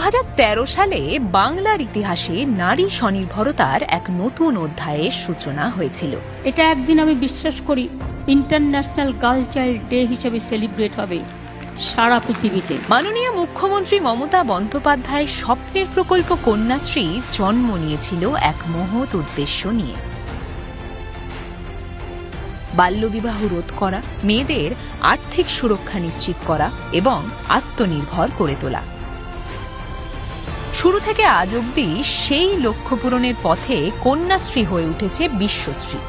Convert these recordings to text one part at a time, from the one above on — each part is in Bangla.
2013 সালে বাংলার ইতিহাসে নারী স্বনির্ভরতার এক নতুন অধ্যায়ের সূচনা হয়েছিল। এটা একদিন আমি বিশ্বাস করি ইন্টারন্যাশনাল গার্ল চাইল্ড ডে হিসেবে সেলিব্রেট হবে সারা পৃথিবীতে। মাননীয় মুখ্যমন্ত্রী মমতা বন্দ্যোপাধ্যায়ের স্বপ্নের প্রকল্প কন্যাশ্রী জন্ম নিয়েছিল এক মহৎ উদ্দেশ্য নিয়ে। বাল্যবিবাহ রোধ করা, মেয়েদের আর্থিক সুরক্ষা নিশ্চিত করা এবং আত্মনির্ভর করে তোলা। শুরু থেকে আজ অবধি সেই লক্ষ্য পূরণের পথে কন্যাশ্রী হয়ে উঠেছে বিশ্বশ্রী।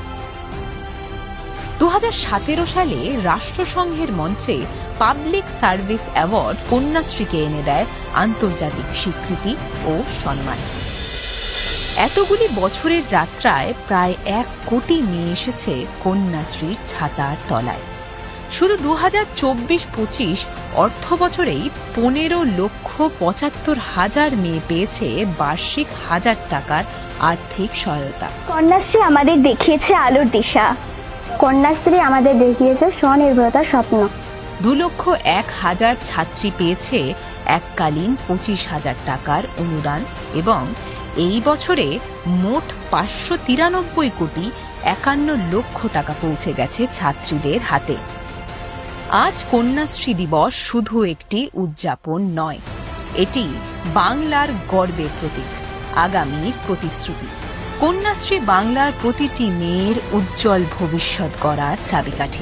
2017 সালে রাষ্ট্রসংঘের মঞ্চে পাবলিক সার্ভিস অ্যাওয়ার্ড কন্যাশ্রীকে এনে দেয় আন্তর্জাতিক স্বীকৃতি ও সম্মান। এতগুলি বছরের যাত্রায় প্রায় 1 কোটি মেয়ে এসেছে কন্যাশ্রীর ছাতার তলায়। শুধু 2024-25 অর্থ বছরেই 15,75,000 মেয়ে পেয়েছে বার্ষিক 1000 টাকার আর্থিক সহায়তা। কন্যাশ্রী আমাদের দেখিয়েছে আলোর দিশা, কন্যাশ্রী আমাদের দেখিয়েছে স্বনির্ভরতার স্বপ্ন। 2,01,000 ছাত্রী পেয়েছে এককালীন 25,000 টাকার অনুদান এবং এই বছরে মোট 593,51,00,000 টাকা পৌঁছে গেছে ছাত্রীদের হাতে। আজ কন্যাশ্রী দিবস শুধু একটি উদযাপন নয়, এটি বাংলার গর্বের প্রতীক, আগামীর প্রতিশ্রুতি। কন্যাশ্রী বাংলার প্রতিটি মেয়ের উজ্জ্বল ভবিষ্যৎ গড়ার চাবিকাঠি।